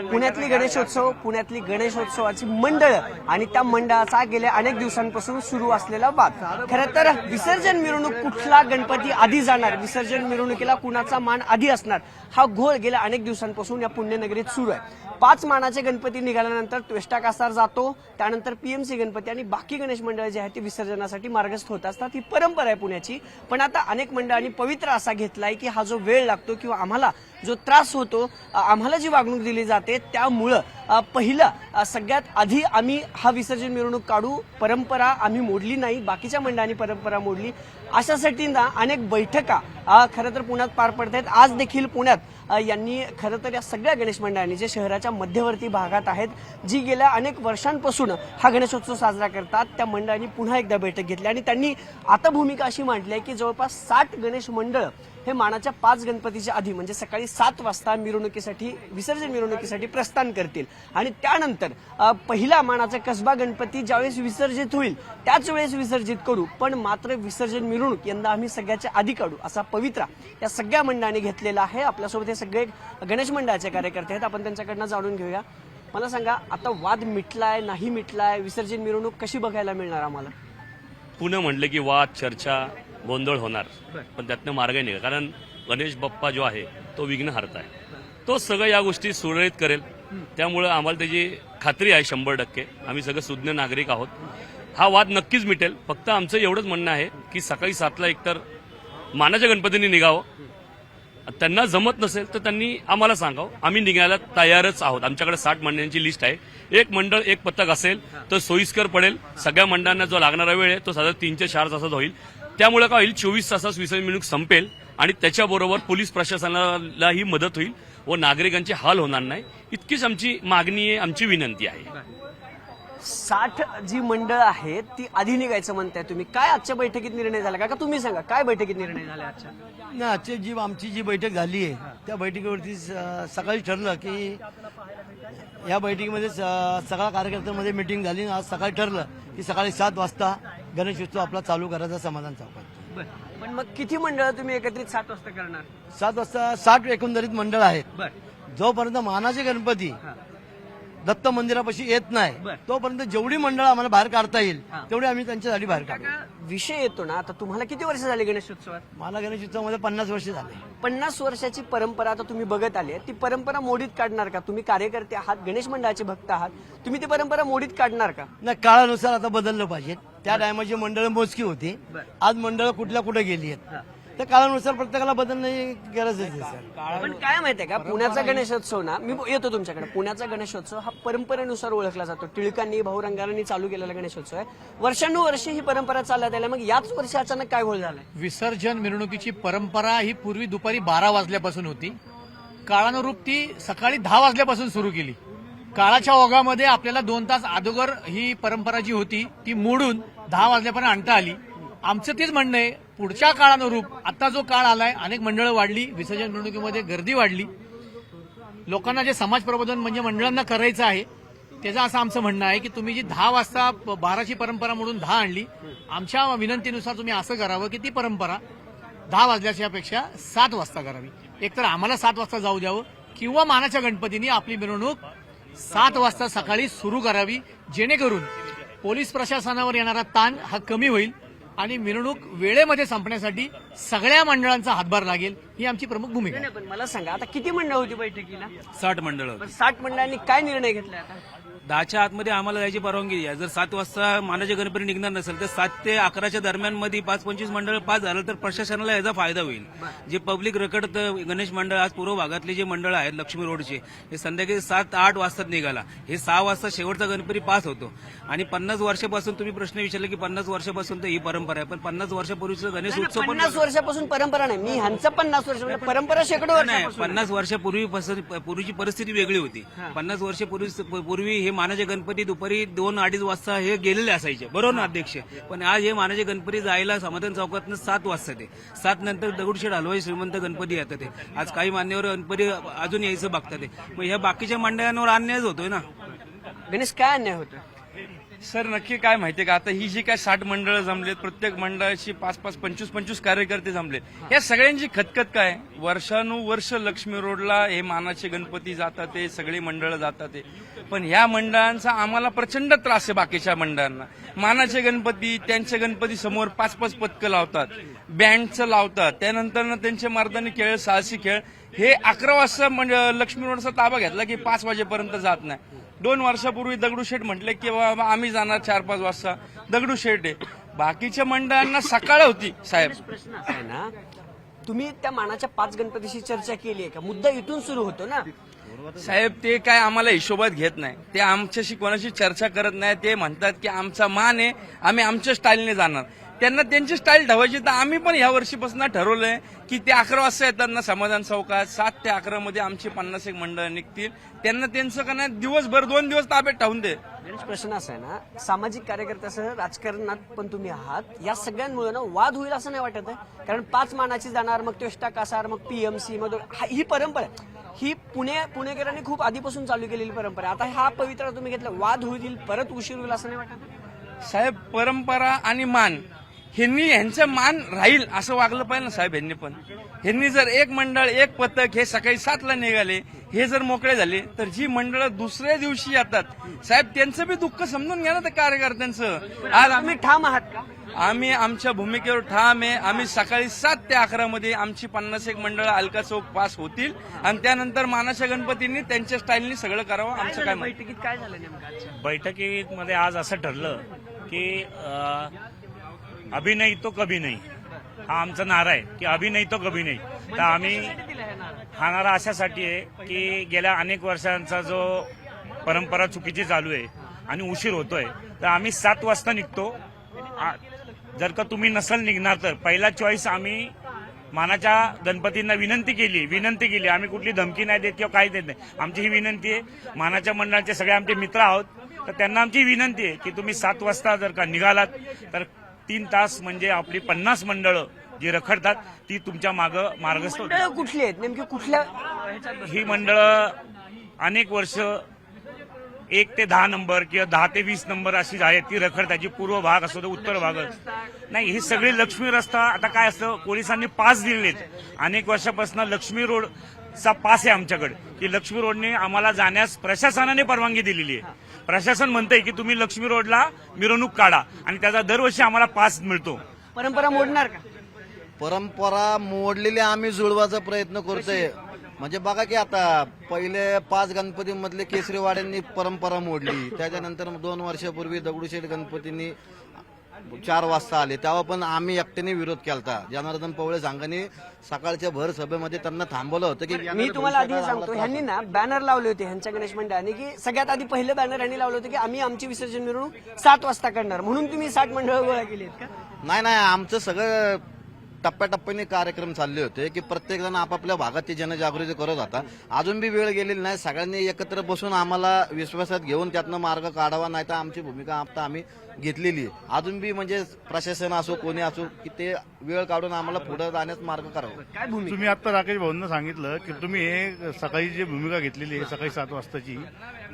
पुण्यातली गणेशोत्सवाची मंडळ आणि त्या मंडळाचा गेल्या अनेक दिवसांपासून सुरू असलेला वाद. खरं तर विसर्जन मिरवणूक कुठला गणपती आधी जाणार, विसर्जन मिरवणुकीला कुणाचा मान आधी असणार, हा घोळ गेल्या अनेक दिवसांपासून या पुण्यनगरीत सुरू आहे. 5 मानाचे गणपती निघाल्यानंतर त्वेष्टा कासार जातो, त्यानंतर पीएमसी गणपती आणि बाकी गणेश मंडळ जे आहे ती विसर्जनासाठी मार्गस्थ होत असतात. ही परंपरा आहे पुण्याची. पण आता अनेक मंडळांनी पवित्र असा घेतलाय की हा जो वेळ लागतो किंवा आम्हाला जो त्रास होतो, आम्हाला जी वागणूक दिली जाते, त्यामुळं पहिलं सगळ्यात आधी आम्ही हा विसर्जन मिरवणूक काढू. परंपरा आम्ही मोडली नाही, बाकीच्या मंडळांनी परंपरा मोडली. अशासाठी ना अनेक बैठका खरं तर पुण्यात पार पडत आहेत. आज देखील पुण्यात यांनी खरं तर या सगळ्या गणेश मंडळांनी जे शहराच्या मध्यवर्ती भागात आहेत, जी गेल्या अनेक वर्षांपासून हा गणेशोत्सव साजरा करतात, त्या मंडळांनी पुन्हा एकदा बैठक घेतली आणि त्यांनी आता भूमिका अशी मांडली आहे की जवळपास 60 गणेश मंडळ हे मानाच्या 5 गणपतीच्या आधी म्हणजे सकाळी 7 वाजता विसर्जन मिरवणुकीसाठी प्रस्थान करतील आणि त्यानंतर पहिला मानाचा कसबा गणपती ज्यावेळेस विसर्जित होईल त्याच वेळेस विसर्जित करू, पण मात्र विसर्जन मिरवणूक यंदा आम्ही सगळ्याच्या आधी काढू असा पवित्रा या सगळ्या मंडळांनी घेतलेला आहे. आपल्यासोबत हे सगळे गणेश मंडळाचे कार्यकर्ते आहेत, आपण त्यांच्याकडनं जाणून घेऊया. मला सांगा, आता वाद मिटलाय नाही मिटलाय, विसर्जन मिरवणूक कशी बघायला मिळणार आम्हाला? पुणे म्हणले की वाद चर्चा गोंधळ होणार, पण त्यातनं मार्ग नाही. कारण गणेश बाप्पा जो आहे तो विघ्नहर्ता आहे, तो सगळं या गोष्टी सुरळीत करेल. त्यामुळे आम्हाला त्याची खात्री आहे 100%. आम्ही सगळे सुज्ञ नागरिक आहोत. हा वाद नक्कीच मिटेल. फक्त आमचं एवढंच म्हणणं आहे की सकाळी 7ला एकतर मानाच्या गणपतींनी निघावं. त्यांना जमत नसेल तर त्यांनी आम्हाला सांगावं, आम्ही निघायला तयारच आहोत. आमच्याकडे 60 मंडळांची लिस्ट आहे. एक मंडळ एक पथक असेल तर सोयीस्कर पडेल. सगळ्या मंडळांना जो लागणारा वेळ आहे तो साधारण 3 ते 4 तासात होईल. त्यामुळे काय होईल, 24 तासात विसर्जन मिरवणूक संपेल आणि त्याच्याबरोबर पोलीस प्रशासनालाही मदत होईल व नागरिकांचे हाल होणार नाही. इतकीच आमची मागणी आहे, आमची विनंती आहे. 60 जी मंडळ आहेत ती आधी निघायचं म्हणताय तुम्ही. काय आजच्या बैठकीत निर्णय झाला का तुम्ही सांगा, काय बैठकीत निर्णय झाला आजच्या? नाही, आमची जी बैठक झाली आहे त्या बैठकीवरती सकाळी ठरलं की या बैठकीमध्ये सगळ्या कार्यकर्त्यांमध्ये मीटिंग झाली. आज सकाळी ठरलं की सकाळी 7 वाजता गणेशोत्सव आपला चालू करायचा समाधान चौकात. पण मग किती मंडळ तुम्ही एकत्रित 7 वाजता करणार? 7 वाजता 60 एकंदरीत मंडळ आहेत. जोपर्यंत मानाचे गणपती दत्त मंदिरापाशी येत नाही तोपर्यंत जेवढी मंडळ आम्हाला बाहेर काढता येईल तेवढी आम्ही त्यांच्यासाठी बाहेर काढू. विषय येतो ना, आता तुम्हाला किती वर्ष झाली गणेशोत्सवात? मला गणेशोत्सवामध्ये 50 वर्ष झाले. 50 वर्षाची परंपरा आता तुम्ही बघत आली आहे. ती परंपरा मोडीत काढणार का? तुम्ही कार्यकर्ते आहात, गणेश मंडळाचे भक्त आहात, तुम्ही ती परंपरा मोडीत काढणार का? नाही, काळानुसार आता बदललं पाहिजे. त्या टायमाची मंडळ मोजकी होती, आज मंडळ कुठल्या कुठे गेली आहेत. त्या काळानुसार प्रत्येकाला बदलण्याची गरज आहे सर. पण काय माहितीये का, पुण्याचा गणेशोत्सव ना, मी येतो तुमच्याकडे. पुण्याचा गणेशोत्सव हा परंपरेनुसार ओळखला जातो. टिळकांनी भाऊ रंगारांनी चालू केलेला गणेशोत्सव आहे. वर्षानुवर्षे ही परंपरा चालत आली. मग याच वर्षी अचानक काय घोळ झालाय? विसर्जन मिरवणुकीची परंपरा ही पूर्वी दुपारी 12 वाजल्यापासून होती. काळानुरूप ती सकाळी 10 वाजल्यापासून सुरू केली. काळाच्या ओघामध्ये आपल्याला 2 तास अगोदर ही परंपरा जी होती ती मोडून 10 वाजल्यापर्यंत आणता आली. आमचं तेच म्हणणं आहे, पुढच्या काळानुरूप आता जो काळ आलाय, अनेक मंडळं वाढली, विसर्जन मिरवणुकीमध्ये गर्दी वाढली. लोकांना जे समाज प्रबोधन म्हणजे मंडळांना करायचं आहे त्याचं असं आमचं म्हणणं आहे की तुम्ही जी 10 वाजता 12ची परंपरा म्हणून 10 आणली, आमच्या विनंतीनुसार तुम्ही असं करावं की ती परंपरा 10 वाजल्याच्या पेक्षा 7 वाजता करावी. एकतर आम्हाला 7 वाजता जाऊ द्यावं किंवा मानाच्या गणपतींनी आपली मिरवणूक 7 वाजता सकाळी सुरू करावी, जेणेकरून पोलीस प्रशासनावर येणारा ताण हा कमी होईल आणि मिरवणूक वेळेमध्ये संपण्यासाठी सगळ्या मंडळांचा हातभार लागेल, ही आमची प्रमुख भूमिका आहे. पण मला सांगा, आता किती मंडळ होती बैठकीला? 60 मंडळ. 60 मंडळांनी काय निर्णय घेतलाय आता? 10च्या आतमध्ये आम्हाला जायची परवानगी आहे. जर 7 वाजता मानाचे गणपती निघणार नसेल तर 7 ते 11च्या दरम्यान मध्ये 5-25 मंडळ पास झालं तर प्रशासनाला याचा फायदा होईल. जे पब्लिक रखड गणेश मंडळ आज पूर्व भागातले जे मंडळ आहेत लक्ष्मी रोडचे, हे संध्याकाळी 7-8 वाजता निघाला. हे 6 वाजता शेवटचा गणपती पास होतो. आणि 50 वर्षापासून तुम्ही प्रश्न विचारले की 50 वर्षापासून तर ही परंपरा आहे, पण 50 वर्षापूर्वीचं गणेश उत्सव पण 50 वर्षापासून परंपरा नाही. मी ह्यांचं 50 वर्ष म्हणजे परंपरा शेकडो नाही. वर्ष. 50 वर्षापूर्वीची परिस्थिती वेगळी होती. 50 वर्षापूर्वी हे मानाचे गणपती दुपारी 2-2:30 वाजता हे गेलेले असायचे, बरोबर ना अध्यक्ष? पण आज हे मानाचे गणपती जायला समाधान चौकातनं 7 वाजता ते 7 नंतर दगडूशेठ हलवाई श्रीमंत गणपती येतात. ते आज काही मान्यवर गणपती अजून यायचं बघतात. मग ह्या बाकीच्या मंडळांवर अन्यायच होतोय ना. गणेश, काय अन्याय होतो? सर नक्की काय माहितीये का, आता ही जी काय 60 मंडळं जमलेत, प्रत्येक मंडळाची 5-5, 25-25 कार्यकर्ते जमलेत, या सगळ्यांची खतखत काय, वर्षानुवर्ष लक्ष्मी रोडला हे मानाचे गणपती जातात, ते सगळी मंडळं जातात ते. पण ह्या मंडळांचा आम्हाला प्रचंड त्रास आहे. बाकीच्या मंडळांना मानाचे गणपती, त्यांच्या गणपती समोर 5-5 पथकं लावतात, बँडचं लावतात, त्यानंतर त्यांचे मर्दानी खेळ, साहसी खेळ, हे 11 वाजता लक्ष्मी रोडचा ताबा घेतला की 5 वाजेपर्यंत जात नाही. 2 वर्षापूर्वी दगडूशेठ म्हटले की बाबा आम्ही जाणार 4-5 वाजता, दगडूशेठ आहे. बाकीच्या मंडळांना सकाळ होती साहेब. प्रश्न असा आहे ना, तुम्ही त्या मानाच्या 5 गणपतीशी चर्चा केली आहे का? मुद्दा इथून सुरू होतो ना. साहेब ते काय आम्हाला हिशोबात घेत नाही, ते आमच्याशी कोणाशी चर्चा करत नाही. ते म्हणतात की आमचा मान आहे, आम्ही आमच्या स्टाईलने जाणार. त्यांना त्यांची स्टाईल ठेवायची, तर आम्ही पण या वर्षीपासून ठरवलंय की ते 11 वाजता येतात ना समाधान चौकात, 7 ते 11 मध्ये आमची 51 मंडळ निघतील. त्यांना त्यांचं का नाही दिवसभर 2 दिवस ताब्यात ठेवून दे. गणेश, प्रश्न असा आहे ना, सामाजिक कार्यकर्त्यासह राजकारणात पण तुम्ही आहात, या सगळ्यांमुळे ना वाद होईल असं नाही वाटत आहे? कारण 5 मानाची जाणार, मग त्वष्टा कासार, मग पीएमसी, मग ही परंपरा आहे. ही पुणेकरांनी खूप आधीपासून चालू केलेली परंपरा. आता हा पवित्रा तुम्ही घेतला, वाद होईल, परत उशीर होईल असं नाही वाटत? साहेब परंपरा आणि मान, ह्यांचं मान राहील असं वागलं पाहिजे ना साहेब. ह्यांनी जर एक मंडळ, एक पथक हे सकाळी 7ला निघाले, हे जर मोकळे झाले, तर जी मंडळं दुसऱ्या दिवशी येतात साहेब, त्यांचं बी दुःख समजून घ्या ना त्या कार्यकर्त्यांचं. आज तुम्ही ठाम आहात का? आम्ही आमच्या भूमिकेवर ठाम आहे. आम्ही सकाळी 7 ते 11 मध्ये आमची 51 मंडळं अलका चौक पास होतील आणि त्यानंतर मानाच्या गणपतींनी त्यांच्या स्टाईलनी सगळं करावं. आमचं काय म्हणणं. बैठकीत काय झालं नेमकं? बैठकीमध्ये आज असं ठरलं की अभी नहीं तो कभी नहीं, हा आमचा नारा आहे की अभी नहीं तो कभी नहीं. तर आम्ही हा नारा अशासाठी आहे की गेल्या अनेक वर्षांचा जो परंपरा चुकीची चालू आहे आणि उशीर होतोय, तर आम्ही 7 वाजता निघतो. जर का तुम्ही नसल निघणार तर पहिला चॉईस आम्ही मानाच्या गणपतींना विनंती केली. आम्ही कुठली धमकी नाही देत किंवा काही देत नाही. आमची ही विनंती आहे, मानाच्या मंडळाचे सगळे आमचे मित्र आहोत, तर त्यांना आमची विनंती आहे की तुम्ही 7 वाजता जर का निघालात तर 3 तास म्हणजे आपली 50 मंडळं जी रखडतात ती तुमच्या मागं मार्गस्थ होतील. मंडळं कुठली आहेत नेमकी, कुठल्या? ही मंडळं अनेक वर्ष 1 ते 10 नंबर किंवा 10 ते 20 नंबर अशी आहेत, ती रखडताची. पूर्व भाग असो तर उत्तर भाग नाही, ही सगळी लक्ष्मी रस्ता. आता काय असतं, पोलिसांनी पास दिलेत अनेक वर्षापासून. लक्ष्मी रोडचा पास आहे आमच्याकडे की लक्ष्मी रोडने आम्हाला जाण्यास प्रशासनाने परवानगी दिलेली आहे. प्रशासन म्हणतंय की तुम्ही लक्ष्मी रोडला मिरवणूक काढा आणि त्याचा दरवर्षी आम्हाला पास मिळतो. परंपरा मोडणार का? परंपरा मोडलेली आम्ही जुळवायचा प्रयत्न करतोय. म्हणजे बघा की आता पहिले 5 गणपतीमधले केसरीवाड्यांनी परंपरा मोडली, त्याच्यानंतर 2 वर्षापूर्वी दगडूशेठ गणपतींनी 4 वाजता आले, तेव्हा पण आम्ही एकट्याने विरोध केला. जनार्दन पवळे संघाने सकाळच्या भर सभेमध्ये त्यांना थांबवलं होतं की मी तुम्हाला आधी सांगतो, ह्यांनी ना बॅनर लावले होते ह्यांच्या गणेश मंडळाने, की सगळ्यात आधी पहिलं बॅनर ह्यांनी लावलं होतं की आम्ही आमची विसर्जन मिरवणूक 7 वाजता करणार, म्हणून तुम्ही 60 मंडळ गोळा केली आहेत का? नाही, आमचं सगळं टप्प्याटप्प्याने कार्यक्रम चालले होते की प्रत्येक जण आपापल्या भागात ती जनजागृती करत होता. अजून बी वेळ गेलेली नाही. सगळ्यांनी एकत्र बसून आम्हाला विश्वासात घेऊन त्यातनं मार्ग काढावा, नाही तर आमची भूमिका आता आम्ही घेतलेली आहे. अजून बी म्हणजे प्रशासन असो कोणी असो की ते वेळ काढून आम्हाला पुढे जाण्यास मार्ग करावा. काय भूमिका? तुम्ही आता राकेश भाऊंना सांगितलं की तुम्ही हे सकाळी जी भूमिका घेतलेली आहे सकाळी 7 वाजताची,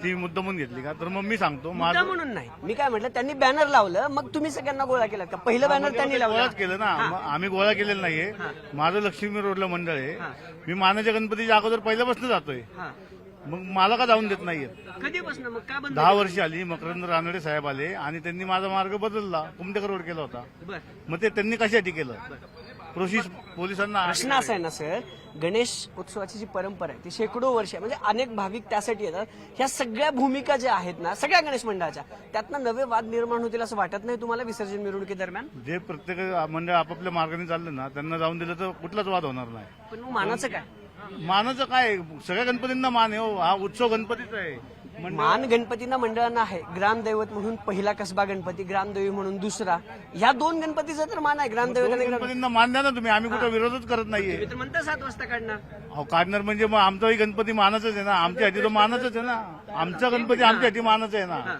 ती मुद्दामून घेतली का? तर मग मी सांगतो मुद्दा म्हणून नाही, मी काय म्हटलं, त्यांनी बॅनर लावलं, मग तुम्ही सगळ्यांना गोळा केला का? पहिलं बॅनर त्यांनी लावलं. गोळाच केलं ना, मग आम्ही गोळा केलेलं नाहीये. माझं लक्ष्मी रोडला मंडळ आहे, मी मानाच्या गणपतीच्या अगोदर पहिल्यापासून जातोय, मग मला का जाऊन देत नाहीये? कधीपासून मग का बंद? 10 वर्ष आली. मकरंद रानडे साहेब आले आणि त्यांनी माझा मार्ग बदलला, कुमटेकर रोड केला होता. मग ते त्यांनी कशासाठी केलं? प्रोसेस पोलिसांना. प्रश्न असा आहे ना सर, गणेश उत्सवाची जी परंपरा आहे ती शेकडो वर्ष आहे, म्हणजे अनेक भाविक त्यासाठी येतात. ह्या सगळ्या भूमिका ज्या आहेत ना सगळ्या गणेश मंडळाच्या, त्यातनं नवे वाद निर्माण होतील असं वाटत नाही तुम्हाला विसर्जन मिरवणुकी दरम्यान? जे प्रत्येक मंडळ आपापल्या मार्गाने चाललं ना, त्यांना जाऊन दिलं तर कुठलाच वाद होणार नाही. पण मग मानाचं काय? मानाचं काय, सगळ्या गणपतींना मान आहे हो. हा उत्सव गणपतीचा आहे. मान गणपतींना मंडळांना आहे. ग्रामदैवत म्हणून पहिला कसबा गणपती, ग्रामदेवी म्हणून दुसरा, ह्या 2 गणपतीचा तर मान आहे. ग्रामदैवत आणि गणपतींना मान द्या ना तुम्ही. आम्ही कुठं विरोधच करत नाहीये. तर म्हणता 7 वाजता काढणार. अहो काढणार म्हणजे मग आमचाही गणपती मानाचाच आहे ना, आमच्यासाठी तो मानाचाच आहे ना. आमचा गणपती आमच्यासाठी मानाचा आहे ना.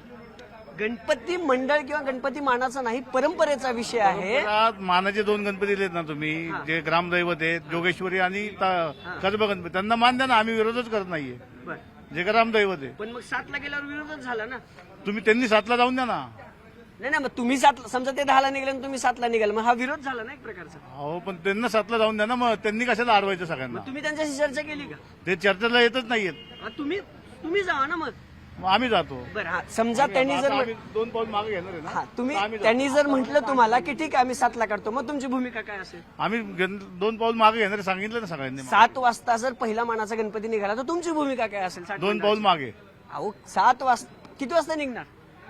गणपती मंडळ किंवा गणपती मानाचा नाही, परंपरेचा विषय आहे. मानाचे 2 गणपती आहेत ना तुम्ही, जे ग्रामदैवत आहेत, जोगेश्वरी आणि कसबा गणपती, त्यांना मान द्या ना. आम्ही विरोधच करत नाहीये. जे का रामदैवत आहे. पण मग 7ला गेल्यावर विरोधच झाला ना. तुम्ही त्यांनी 7ला जाऊन द्या ना. नाही मग तुम्ही 7 समजा ते 10ला निघाले आणि तुम्ही 7ला निघाला, मग हा विरोध झाला ना एक प्रकारचा. अहो पण त्यांना 7ला जाऊन द्या ना. मग त्यांनी कशाला अडवायचं सगळ्यांना. मग तुम्ही त्यांच्याशी चर्चा केली का? ते चर्चेला येतच नाहीयेत. तुम्ही जावा ना मग. मग आम्ही जातो. बरं हा समजा त्यांनी आता जर आम्ही 2 पाऊल मागे घेणार आहे ना. हा तुम्ही आम्ही जातो. त्यांनी जर म्हटलं तुम्हाला की ठीक आहे आम्ही 7ला काढतो, मग तुमची भूमिका काय असेल? आम्ही 2 पाऊल मागे घेणार आहे, सांगितलं ना सगळ्यांनी. 7 वाजता जर पहिला मानाचा गणपती निघाला तर तुमची भूमिका काय असेल? 2 पाऊल मागे. अहो 7 वाजता किती वाजता निघणार?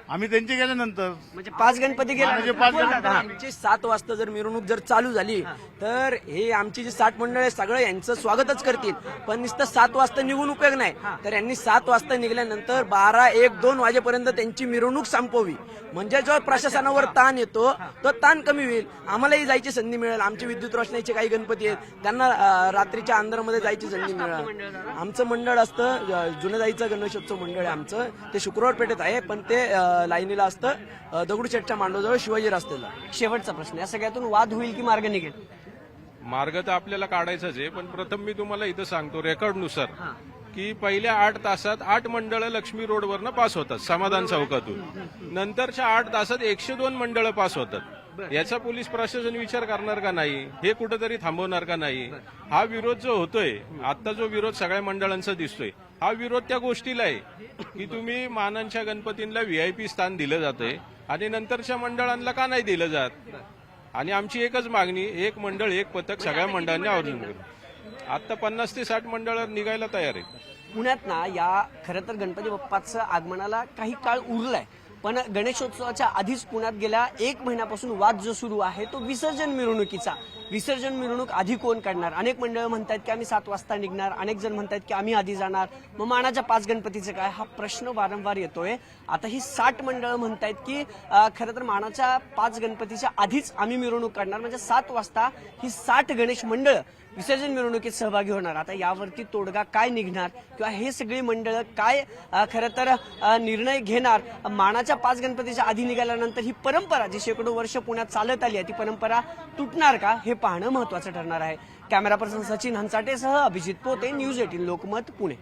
आम्ही त्यांचे गेल्यानंतर म्हणजे 5 गणपती गेला. मानाचे 5 गणपती. आमची 7 वाजता जर मिरवणूक जर चालू झाली तर हे आमची जी 60 मंडळ आहे सगळं यांचं स्वागतच करतील. पण नुसतं 7 वाजता निघून उपयोग नाही. तर यांनी 7 वाजता निघाल्यानंतर 12, 1, 2 वाजेपर्यंत त्यांची मिरवणूक संपवावी. म्हणजे जो प्रशासनावर ताण येतो तो ताण कमी होईल. आम्हालाही जायची संधी मिळेल. आमचे विद्युत रोषणाईचे काही गणपती आहेत त्यांना रात्रीच्या अंधारामध्ये जायची संधी मिळेल. आमचं मंडळ असतं जुनेजाईचं गणेशोत्सव मंडळ आहे आमचं. ते शुक्रवार पेठेत आहे पण ते लाईनीला असतं दगडूशेठच्या मांडवजवळ शिवाजी रस्त्याला. शेवटचा प्रश्न, या सगळ्यातून वाद होईल की मार्ग निघेल? मार्ग तर आपल्याला काढायचाच आहे. पण प्रथम मी तुम्हाला इथं सांगतो रेकॉर्डनुसार की पहिल्या 8 तासात 8 मंडळं लक्ष्मी रोडवरनं पास होतात समाधान चौकातून. नंतरच्या 8 तासात 102 मंडळं पास होतात. याचा पोलीस प्रशासन विचार करणार का नाही? हे कुठेतरी थांबवणार का नाही? हा विरोध जो होतोय आता, जो विरोध सगळ्या मंडळांचा दिसतोय, हा विरोध त्या गोष्टीला आहे की तुम्ही मानांच्या गणपतींना व्हीआयपी स्थान दिलं जातंय आणि नंतरच्या मंडळांना का नाही दिलं जात? आणि आमची एकच मागणी, एक मंडळ एक पथक सगळ्या मंडळांनी आवर्जून करू. आता 50 ते 60 मंडळ निघायला तयार आहे. पुण्यात ना या खरं तर गणपती बाप्पाचं आगमनाला काही काळ उरलाय, पण गणेशोत्सवाच्या आधीच पुण्यात गेल्या 1 महिन्यापासून वाद जो सुरू आहे तो विसर्जन मिरवणुकीचा. विसर्जन मिरवणूक आधी कोण काढणार? अनेक मंडळ म्हणतात की आम्ही 7 वाजता निघणार, अनेक जण म्हणतात की आम्ही आधी जाणार. मग मानाच्या 5 गणपतीचं काय? हा प्रश्न वारंवार येतोय. आता ही 60 मंडळ म्हणतायत की खरं तर मानाच्या 5 गणपतीच्या आधीच आम्ही मिरवणूक काढणार, म्हणजे 7 वाजता ही 60 गणेश मंडळ विसर्जन मिरवणुकीत सहभागी होणार. आता यावरती तोडगा काय निघणार किंवा हे सगळी मंडळ काय खरं तर निर्णय घेणार? मानाच्या 5 गणपतीच्या आधी निघाल्यानंतर ही परंपरा जी शेकडो वर्ष पुण्यात चालत आली आहे ती परंपरा तुटणार का? हे पाहणं महत्वाचं ठरणार आहे. कॅमेरा पर्सन सचिन हंचाटेसह अभिजित पोते, न्यूज 18 लोकमत, पुणे.